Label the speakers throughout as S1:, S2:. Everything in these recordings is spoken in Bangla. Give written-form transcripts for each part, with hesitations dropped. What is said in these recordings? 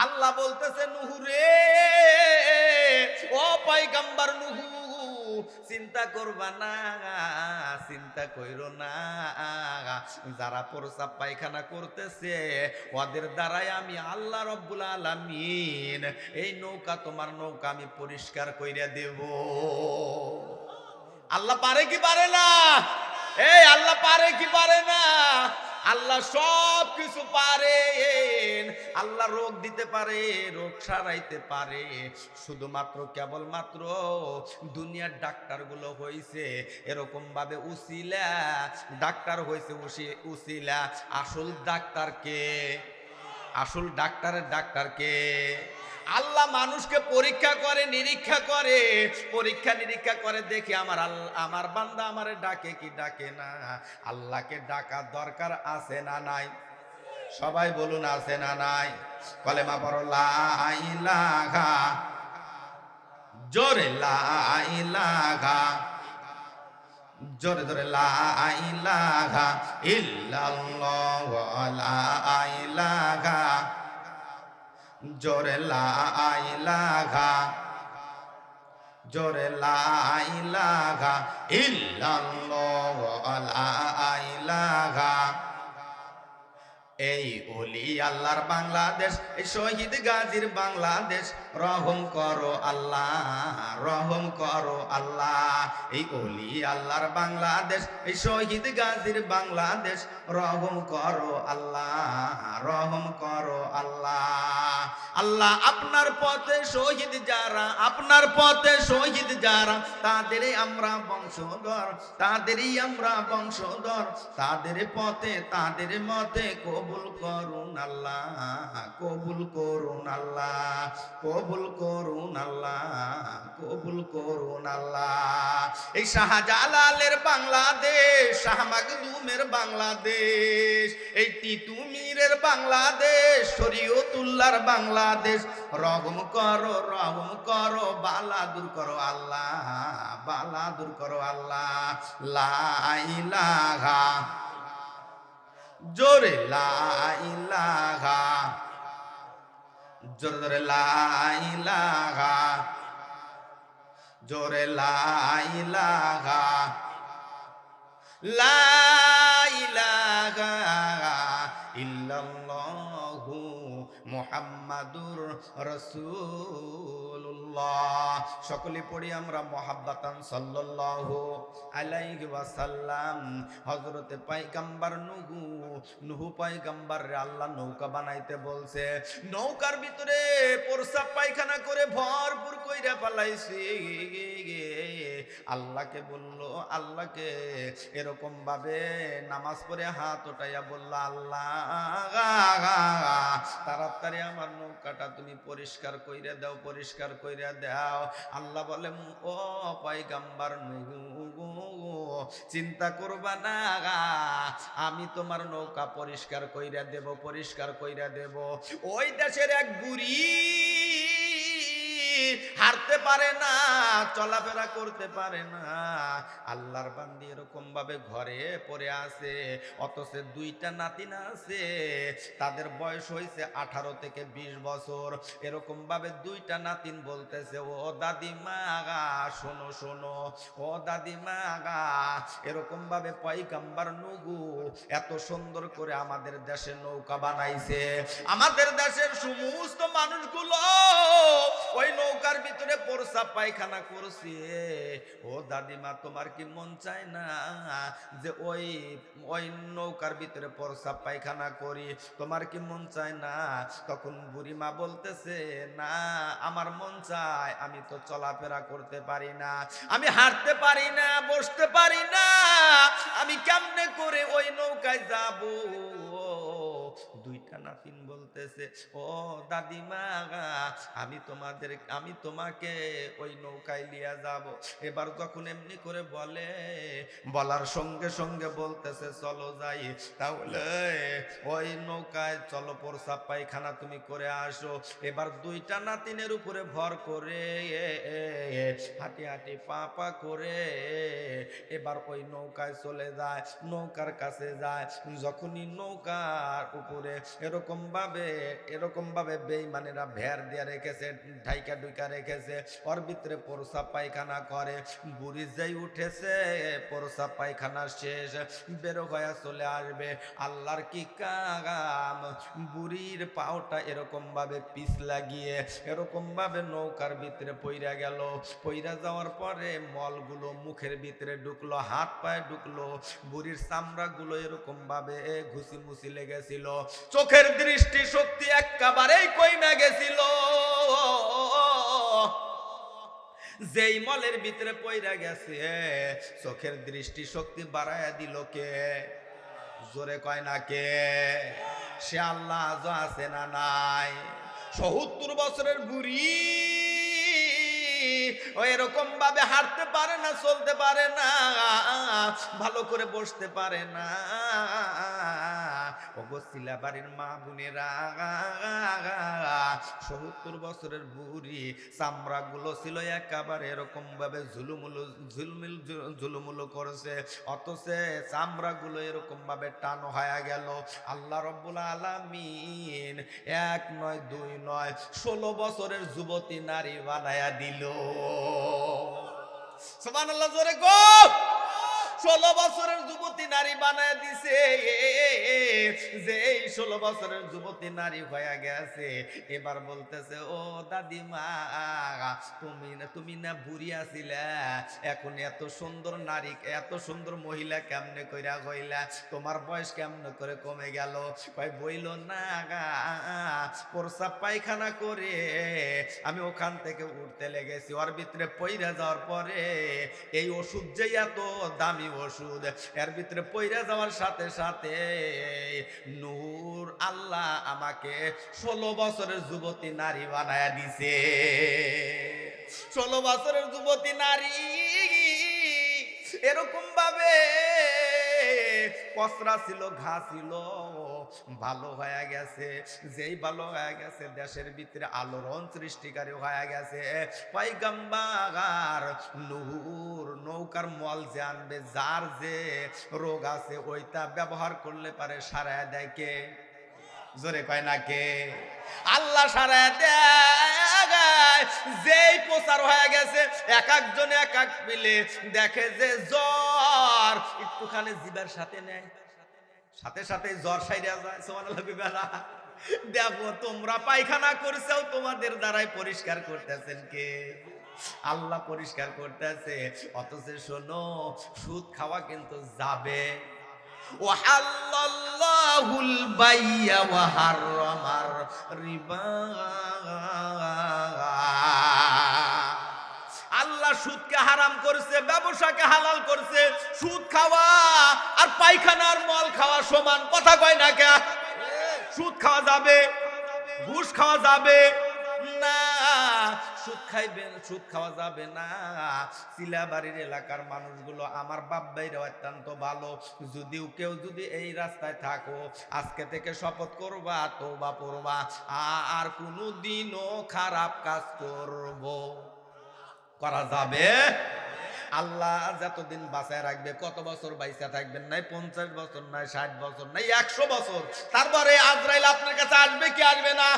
S1: আল্লাহ বলতেছে নুহু রে, ও পয়গম্বর নুহু, চিন্তা করবা না, চিন্তা কইরো না। যারা প্রস্রাব পায়খানা করতেছে ওদের দ্বারাই আমি আল্লাহ রব্বুল আলামিন এই নৌকা, তোমার নৌকা আমি পরিষ্কার কইরা দেব। আল্লাহ পারে কি পারে না? এই আল্লাহ পারে কি পারে না? আল্লাহ সব কিছু পারেন। আল্লাহ রোগ দিতে পারে, রোগ সারাইতে পারে। শুধুমাত্র কেবলমাত্র দুনিয়ার ডাক্তার গুলো হয়েছে এরকম ভাবে উসিলা, ডাক্তার হয়েছে উসিলা। আসল ডাক্তারকে, আসল ডাক্তারের ডাক্তারকে আল্লাহ মানুষকে পরীক্ষা করে, নিরীক্ষা করে, পরীক্ষা নিরীক্ষা করে দেখে আমার আমার বান্দা আমারে ডাকে কি ডাকে না। আল্লাহকে ডাকার দরকার আছে না নাই? সবাই বলুন আছে না নাই? কলেমা পড়ো লা ইলাহা, জোরে লা ইলাহা, জোরে জোরে লা ইলাহা ইল্লাল্লাহ, লা ইলাহা, জোরে লা ইলাহা, জোরে লা ইলাহা ইল্লাল্লাহ, লা ইলাহা। এই ওলি আল্লাহর বাংলাদেশ, এই শহীদ গাজীর বাংলাদেশ, রহম করো আল্লাহ, রহম করো আল্লাহ। এই ওলি আল্লাহর বাংলাদেশ, এই শহীদ গাজীর বাংলাদেশ, রহম করো আল্লাহ, রহম করো আল্লাহ। আল্লাহ আপনার পথে শহীদ যারা, আপনার পথে শহীদ যারা, তাদেরই আমরা বংশধর, তাদেরই আমরা বংশধর, তাদের পথে তাদের মতে কবুল করুন আল্লাহ, কবুল করুন আল্লাহ, কবুল করুন আল্লাহ, কবুল করুন আল্লাহ। এই শাহজালালের বাংলাদেশ, শাহ মাকদুমের বাংলাদেশ, এই তিতুমিরের বাংলাদেশ, শরীয়তুল্লাহর বাংলাদেশ, রহম করো, রহম করো, বালা দূর করো আল্লাহ, বালা দূর করো আল্লাহ। লা ইলাহা, জোরে লা ইলাহা, জোরে জোরে লা ইলাহা, জোরে লা ইলাহা, লা ইলাহা ইল্লাল্লাহু মুহাম্মাদুর রাসূলুল্লাহ। সকলে পড়ি আমরা মুহাব্বাতান সাল্লাল্লাহু আলাইহি ওয়াসাল্লাম। হযরতে পয়গম্বর নুহু, নুহু পয়গম্বর রে আল্লাহ নৌকা বানাইতে বলছে, নৌকার ভিতরে প্রস্রাব পায়খানা করে ভরপুর কইরা ফেলাইছে। আল্লাহকে বলল, আল্লাহকে এরকম ভাবে নামাজ পড়ে হাত উঠাইয়া বলল, আল্লাহ তাড়াতাড়ি আমার নৌকাটা তুমি পরিষ্কার কইরা দাও, পরিষ্কার কইরা দাও। আল্লাহ বলে, ও পয়গম্বর নূহ, চিন্তা করবা না, আমি তোমার নৌকা পরিষ্কার কইরা দেব, পরিষ্কার কইরা দেব। ওই দেশের এক বুড়ি হারতে পারে না, চলাফেরা করতে পারে না। আল্লাহর বান্দি এরকম ভাবে ঘরে পড়ে আছে, অথচ দুইটা নাতিন আছে, তাদের বয়স হয়েছে 18 থেকে 20 বছর। এরকম ভাবে দুইটা নাতিন বলতেছে, ও দাদিমা শোনো শোনো, ও দাদিমা, এরকম ভাবে পয়গম্বর নুহু এত সুন্দর করে আমাদের দেশে নৌকা বানাইছে, আমাদের দেশের সমস্ত মানুষগুলো ওই নৌকার ভিতরে প্রস্রাব পায়খানা করছে। ও দাদিমা, তোমার কি মন চায় না যে ওই ওই নৌকার ভিতরে প্রস্রাব পায়খানা করি? তোমার কি মন চায় না? তখন বুড়িমা বলতেছে, না, আমার মন চায়, আমি তো চলাফেরা করতে পারি না, আমি হাঁটতে পারি না, বসতে পারি না, আমি কেমনে করে ওই নৌকায় যাব? দুইটা নাতিন বলতেছে, ও দাদিমা, আমি তোমাকে ওই নৌকায় লিয়া যাব। এবার যখন এমনি করে বলে, বলার সঙ্গে সঙ্গে বলতেছে, চলো যাই, তাহলে ওই নৌকায় চলো, প্রস্রাব পায়খানা তুমি করে আসো। এবার দুইটা নাতিনের উপরে ভর করে হাঁটি হাঁটি পা পা করে এবার ওই নৌকায় চলে যায়, নৌকার কাছে যায়। যখনই নৌকার উপরে এরকম ভাবে এরকম ভাবে বেঈমানেরা ভের দিয়ে রেখেছে, ঢাইকা ডুইকা রেখেছে, ওর ভিতরে প্রসাব পায়খানা করে। বুড়ি যেই উঠেছে প্রসাব পায়খানা শেষ, বেরো হয়ে চলে আসবে। আল্লাহর কি কাম, বুড়ির পাওটা এরকম ভাবে পিছ লাগিয়ে এরকম ভাবে নৌকার ভিতরে পইরা গেল। পইরা যাওয়ার পরে মলগুলো মুখের ভিতরে ঢুকলো, হাত পায়ে ঢুকলো, বুড়ির চামড়াগুলো এরকম ভাবে ঘুষি মুছি লেগেছিল, চোখের দৃষ্টি শক্তি একেবারেই কইমা গেছিল। যেই মলের ভিতরে পইরা গেছে চোখের দৃষ্টি শক্তি বাড়ায়া দিল কে? জোরে কয় না কে? সে আল্লাহ আজও আছে না নাই? ৭০ বছরের বুড়ি ও এরকম ভাবে হাঁটতে পারে না, চলতে পারে না, ভালো করে বসতে পারে না। ওগো সিলাবাড়ির মা বোনেরা, ৭০ বছরের বুড়ি, চামড়া গুলো ছিল একেবারে এরকম ভাবে ঝুলুমুলু করেছে, অথচ চামড়া গুলো এরকম ভাবে টান হয়ে গেল। আল্লাহ রব্বুল আলামিন ১ নয় ২ নয় ১৬ বছরের যুবতী নারী বানায়া দিল। সুবহানাল্লাহ, জোরে গো। ১৬ বছরের যুবতী নারী বানায় দিছে। যে এই ১৬ বছরের যুবতী নারী হয়ে গেছে, এবার বলতেছে ও দাদিমা, তুমি না বুড়ি আছিলা, এখন এত সুন্দর নারী, এত সুন্দর মহিলা কেমনে কইরা হইলা? তোমার বয়স কেমনে করে কমে গেল? কই বইল না, প্রসাব পায়খানা করে আমি ওখান থেকে উঠতে লেগেছি, ওর ভিতরে পইরা যাওয়ার পরে এই ওষুধ যে এত দামি ওষুধ, এর ভিতরে পইরা যাওয়ার সাথে সাথে নূর আল্লাহ আমাকে ১৬ বছরের যুবতী নারী বানায়া দিছে। ১৬ বছরের যুবতী নারী এরকম ভাবে কসরা ছিল, ঘা ছিল, ভালো হয়ে গেছে। যেই ভালো হয়ে গেছে দেশের ভিতরে আলোড়ন সৃষ্টিকারী হয়ে গেছে। পয়গম্বর নূর নৌকার মল যে আনবে, যার যে রোগ আছে ওইটা ব্যবহার করলে পারে সারায় দেয় কে? জোরে কয় না কে? আল্লাহ সারায় দেয়। যেই প্রচার হয়ে গেছে, এক একজনে এক এক মিলে দেখে যে জ্বর একটুখানি জিবার সাথে নেয়, সাথে সাথে জ্বর সাইরা যায়। সুবহানাল্লাহ বিবারা। দেখো তোমরা পায়খানা করছো, তোমাদের দ্বারাই পরিষ্কার করতেছেন কে? আল্লাহ পরিষ্কার করতেছে। অথচ শোনো, সুদ খাওয়া কিন্তু যাবে। ওয়াহাল্লাল্লাহুল বাইয়া ওয়া হারামার রিবা। আল্লাহ সুদকে হারাম করেছে, ব্যবসাকে হালাল করেছে। সুদ খাওয়া আর পায়খানার মল খাওয়া সমান, কথা কয় না কে? সুদ খাওয়া যাবে, ঘুষ খাওয়া যাবে না, সুদ খাইবেন, সুদ খাওয়া যাবে না। সিলাবাড়ির এলাকার মানুষগুলো আমার বাপ ভাইরা অত্যন্ত ভালো। যদিও কেউ যদি এই রাস্তায় থাকো, আজকে থেকে শপথ করবা, তওবা পড়বা, আর কোনোদিনও খারাপ কাজ করব করা যাবে। আল্লাহ যতদিন বাঁচায় রাখবে, কত বছর বাইসা থাকবেন? নাই 50 বছর, নাই 60 বছর, নাই 100 বছর। তারপরে আজরাইল আপনার কাছে আসবে কি আসবে না?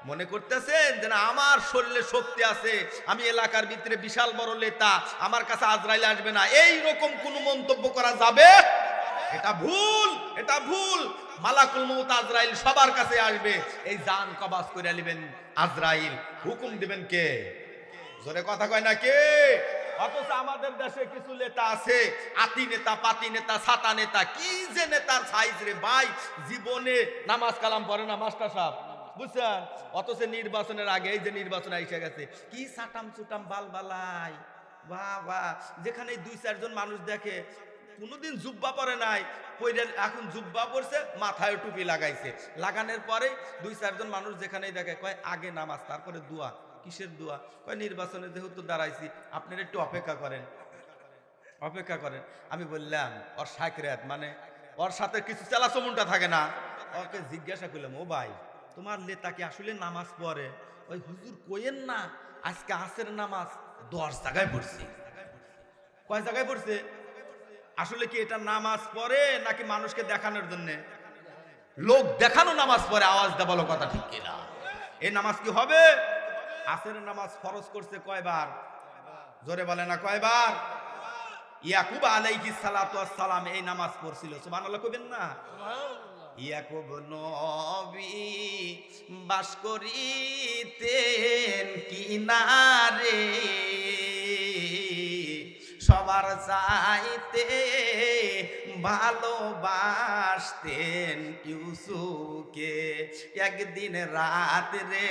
S1: মনে করতেছেন যে না আমার শরীরে শক্তি আছে, আমি এলাকার ভিতরে বিশাল বড় নেতা, আমার কাছে আজরাইল আসবে না, এই রকম কোন মন্তব্য করা যাবে? এটা ভুল, এটা ভুল। মালাকুল মউত আজরাইল সবার কাছে আসবে। এই জান কবাজ করে নেবেন আজরাইল, হুকুম দিবেন কে? জোরে কথা কয় না কে? অথচ আমাদের দেশে কিছু নেতা আছে, আতি নেতা, পাতি নেতা, ছাতা নেতা, কি যে নেতার সাইজ রে ভাই! জীবনে নামাজ কালাম পড়ে না মাস্টার সাহেব, বুঝছেন? অথচ নির্বাচনের আগে, এই যে নির্বাচন এসে গেছে, কি সাটাম চুটাম বালবালাই, বাহ বাহ! যেখানে 2-4 জন মানুষ দেখে, কোনোদিন জুব্বা পরে নাই, এখন জুব্বা পরছে, মাথায় টুপি লাগাইছে, লাগানোর পরে 2-4 জন মানুষ যেখানেই দেখে কয় আগে নামাজ তারপরে দোয়া। কিসের দোয়া? কয় নির্বাচনে যেহেতু দাঁড়াইছি, আপনারা একটু অপেক্ষা করেন, অপেক্ষা করেন। আমি বললাম ওর সাকরাত, মানে ওর সাথে কিছু চালাচমনটা থাকে না। ওকে জিজ্ঞাসা করলাম, ও ভাই তোমার নেতা কি আসলে নামাজ পড়ে? ওই হুজুর কইেন না, আজকে আসের নামাজ 10 জায়গায় পড়ছি। কয় জায়গায় পড়ছে? আসলে কি এটা নামাজ পড়ে নাকি মানুষকে দেখানোর জন্য? লোক দেখানো নামাজ পড়ে, আওয়াজ দে বলো কথা ঠিক কিনা? এই নামাজ কি হবে? আসরের নামাজ ফরজ করছে কয়বার? জোরে বলে না কয়বার? ইয়াকুব আলাইহিস সালাতু ওয়াস সালাম এই নামাজ পড়ছিল, সুবহানাল্লাহ কইবেন না? ইয়াকুব নবী বাস করিতেন কিনারে, সবার চাইতে ভালোবাসতেন ইউসুফকে। একদিন রাত্রে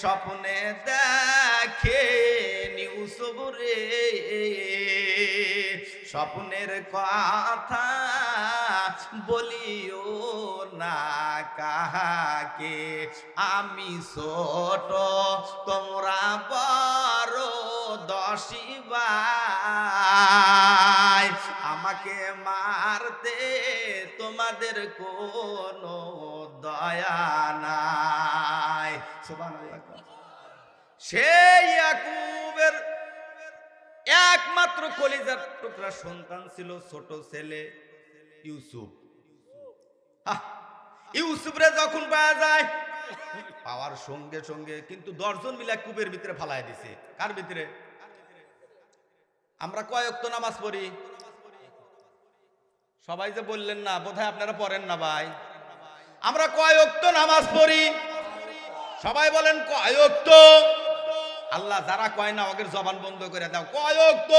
S1: স্বপ্নে দেখেন ইউসুফ রে, স্বপ্নের কথা বলিও না কাহাকে, আমি ছোট তোমরা বড় 10 ভাই, আমাকে মারতে তোমাদের কোনো দয়া নাই। সুবহানাল্লাহ। সেই ইয়াকুবের একমাত্র কলিজার টুকরা সন্তান ছিল ছোট ছেলে ইউসুফ। ইউসুফরে যখন পাওয়া যায়, পাওয়ার সঙ্গে সঙ্গে কিন্তু 10 জন মিলে কূপের ভিতরে ফালায় দিছে। কার ভিতরে? আমরা কয় ওয়াক্ত নামাজ পড়ি? সবাই যে বললেন না, বোধহয় আপনারা পড়েন না ভাই। আমরা কয় ওয়াক্ত নামাজ পড়ি? সবাই বলেন কয় ওয়াক্ত? আল্লাহ যারা কয় না ওদের জবান বন্ধ করে দাও। কয় ওয়াক্ত?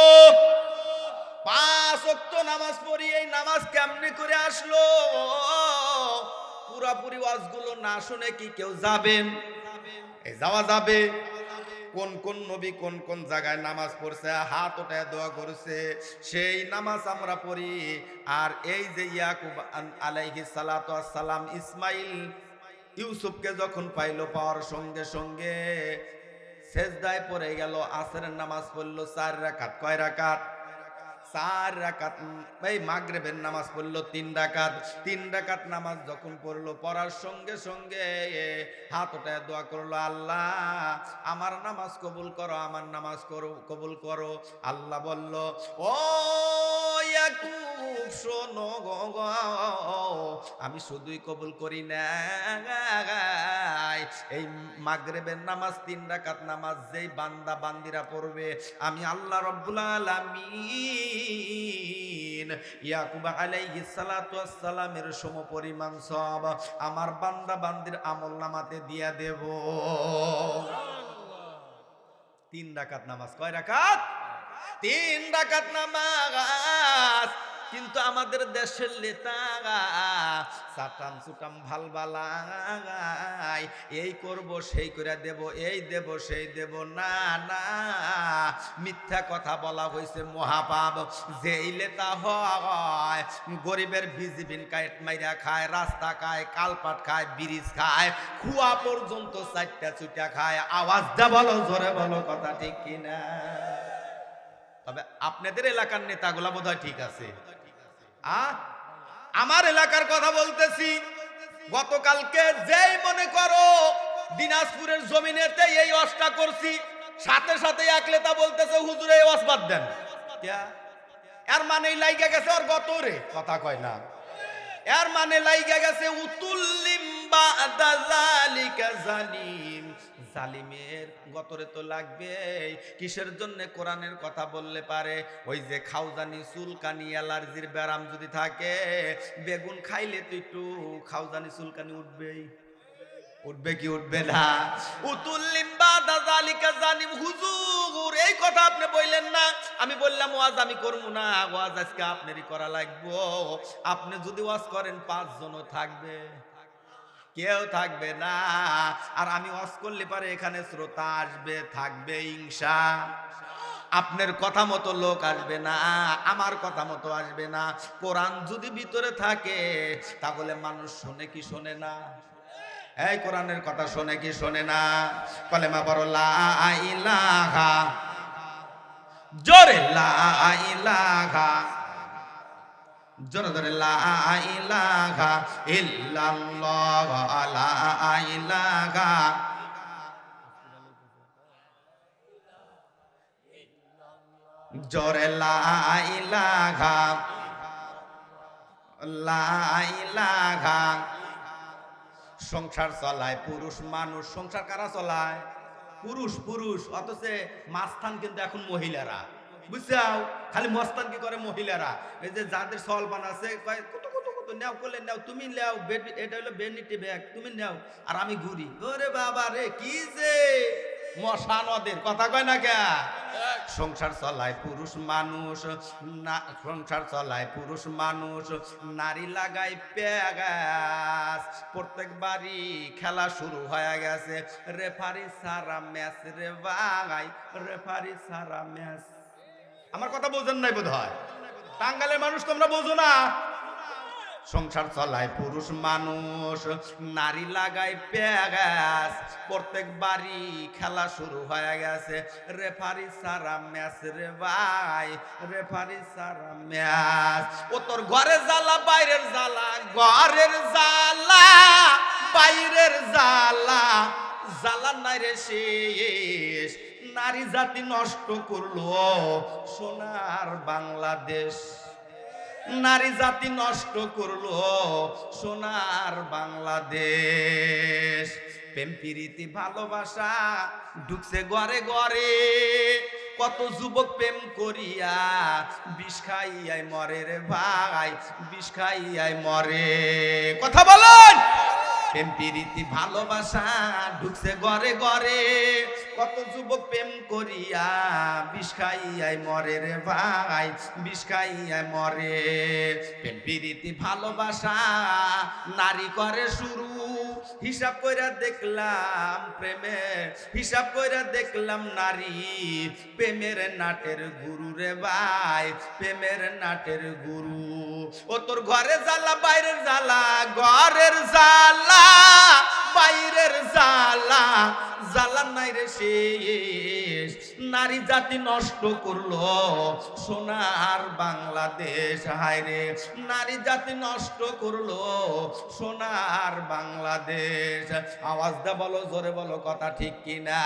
S1: 5 ওয়াক্ত নামাজ পড়ি। এই নামাজ কেমনে করে আসলো? পুরাপুরি ওয়াজগুলো না শুনে কি কেউ যাবেন? এই যাওয়া যাবে? কোন কোন নবী কোন কোন জায়গায় নামাজ পড়ছে, হাত উঠায় দোয়া করেছে, সেই নামাজ আমরা পড়ি। আর এই যে ইয়াকুব আলাইহিস সালাতু ওয়াস সালাম ইসমাইল ইউসুফকে যখন পাইলো, পাওয়ার সঙ্গে সঙ্গে সেজদায় পড়ে গেল, আসরের নামাজ পড়লো 4 রাকাত। কয় রাকাত? 4 রাকাত। এই মাগরিবের নামাজ পড়লো 3 রাকাত। 3 রাকাত নামাজ যখন পড়লো, পড়ার সঙ্গে সঙ্গে হাত উঠায় দোয়া করলো, আল্লাহ আমার নামাজ কবুল করো, আমার নামাজ কবুল করো। আল্লাহ বলল, ও ইয়াকুব শোনো গো, আমি শুধুই কবুল করি না, এই মাগরিবের নামাজ 3 রাকাত নামাজ যেই বান্দা বান্দিরা পড়বে, আমি আল্লাহ রাব্বুল আলামিন ইয়াকুব আলাইহিস সালাতু ওয়াস সালামের সমপরিমাণ সওয়াব আমার বান্দা বান্দির আমলনামাতে দিয়া দেব। 3 রাকাত নামাজ। কয় রাকাত? 3 রাকাত নামাজ। কিন্তু আমাদের দেশের নেতা সাটাম সুটাম ভাল বালাই, এই করব সেই করে দেব, এই দেব সেই দেব, না না, মিথ্যা কথা বলা হয়েছে মহাপাপ। যেই নেতা হয় গরিবের ভিজিবিন কাইট মাইরা খায়, রাস্তা খায়, কালপাট খায়, ব্রিজ খায়, খুয়া পর্যন্ত 4টা চুটা খায়। আওয়াজ দা বলো, জোরে বলো, কথা ঠিক কিনা? তবে আপনাদের এলাকার নেতাগুলা বোধহয় ঠিক আছে। আমার এলাকার কথা বলতেছি। গতকালকে যেই মনে করো দিনাজপুরের জমিনেতে এই ওয়াজটা করছি, সাথে সাথে এক নেতা বলতেছে হুজুর এই ওয়াজ বাদ দেন। এর মানে লাইগা গেছে ওর গতরে, কথা কয় না, এর মানে লাইগা গেছে উতুল্লিম বাদা যালিকা জালিম। জালিমের গতরে তো লাগবে। কিসের জন্য? কোরআনের কথা বললে পারে। ওই যে খাউজানি, চুলকানি, অ্যালার্জির ব্যারাম যদি থাকে, বেগুন খাইলে তো একটু খাউজানি চুলকানি উঠবেই। উঠবে কি উঠবে না? উতুল্লিম বাদা যালিকা জালিম। হুজুর এই কথা আপনি বললেন না। আমি বললাম ওয়াজ আমি করব না, ওয়াজ আজকে আপনারই করা লাগবে। আপনি যদি ওয়াজ করেন 5 জনও থাকবে, কেউ থাকবে না। আর আমি ওয়াজ করলে পারে এখানে শ্রোতা আসবে, থাকবে হিংসা। আপনার কথা মতো লোক আসবে না, আমার কথা মতো আসবে না। কোরআন যদি ভিতরে থাকে তাহলে মানুষ শোনে কি শোনে না? এই কোরআনের কথা শোনে কি শোনে না? কলেমা পড়ো লা ইলাহা, জোরে লা ইলাহা, জোরে জোরে লা ইলাহা ইল্লাল্লাহ, লা ইলাহা, জোরে লা ইলাহা, লা ইলাহা সংসার চলায় পুরুষ মানুষ। সংসার কারা চলায়? পুরুষ পুরুষ। অথচ মাস্তান কিন্তু এখন মহিলারা, বুঝছাও? খালি মস্তান কি করে মহিলারা। এই যে যাদের সলবান আছে কয় কত কত কত নেও করলে নেও, তুমি নেও, এটা হলো বেনিটি ব্যাগ, তুমি নেও আর আমি ঘুরি। ওরে বাবা রে, কি যে মশা নদের কথা কয় না কে। সংসার চলায় পুরুষ মানুষ, সংসার চলায় পুরুষ মানুষ, নারী লাগাই প্যাগাস। প্রত্যেক বাড়ি খেলা শুরু হয়ে গেছে, রেফারি সারা ম্যাচ রে ভাই, রেফারি সারা ম্যাচ। আমার কথা বোঝেন নাই বোধ হয়, টাঙ্গালের মানুষ তোমরা বোঝো না। সংসার চলায় পুরুষ মানুষ, নারী লাগায় প্যাগাস। প্রত্যেক বাড়ি খেলা শুরু হয়ে গেছে, রেফারি সারা ম্যাচ রে ভাই, রেফারি সারা ম্যাচ। ও তোর ঘরের জ্বালা বাইরের জ্বালা, ঘরের জ্বালা বাইরের জ্বালা, জ্বালা নাই রে শেষ। নারী জাতি নষ্ট করলো সোনার বাংলাদেশ, নারী জাতি নষ্ট করলো সোনার বাংলাদেশ। প্রেম প্রীতি ভালোবাসা ঢুকছে ঘরে ঘরে, কত যুবক প্রেম করিয়া বিষ খাইয়াই মরে রে ভাই, বিষ খাইয়াই মরে। কথা বলেন। প্রেম প্রীতি ভালোবাসা ঢুকছে ঘরে ঘরে, কত যুবক প্রেম করিয়া বিষ খাইয়াই মরে রে ভাই, বিষ খাইয়াই মরে। প্রেম প্রীতি ভালোবাসা নারী করে শুরু, হিসাব কইরা দেখলাম প্রেমের, হিসাব কইরা দেখলাম নারী প্রেমের নাটের গুরু রে ভাই, প্রেমের নাটের গুরু। ও তোর ঘরে জ্বালা বাইরের জ্বালা, ঘরের জ্বালা বাইরের জ্বালা, জ্বালা নাই রে শেষ। নারী জাতি নষ্ট করলো সোনার বাংলাদেশ, হায় রে নারী জাতি নষ্ট করলো সোনার বাংলাদেশ। আওয়াজ দে বলো, জোরে বলো, কথা ঠিক কিনা?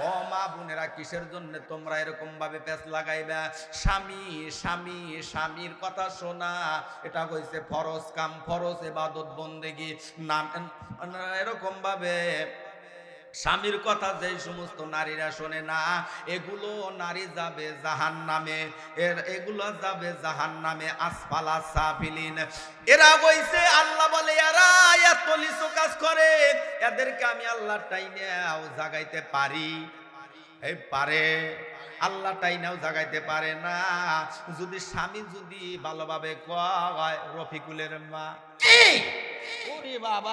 S1: ও মা বোনেরা, কিসের জন্য তোমরা এরকম ভাবে পেঁচ লাগাইবা? স্বামী স্বামী স্বামীর কথা শোনা, এটা হইছে ফরজ কাম, ফরজ ইবাদত বন্দেগী। নাম এরকম ভাবে স্বামীর কথা যে সমস্ত নারীরা শোনে না, এগুলো নারী যাবে জাহান্নামে, এগুলো যাবে জাহান্নামে, আসফালা সাফিলিন। এরা বইছে, আল্লাহ বলে এরা এত লিচু কাজ করে, এদেরকে আমি আল্লাহ টাইনাও জাগাইতে পারি? এই পারে? আল্লাহ টাইনাও জাগাইতে পারে না। যদি স্বামী যদি ভালোভাবে কয়, রফিকুলের মা, ওরে বাবা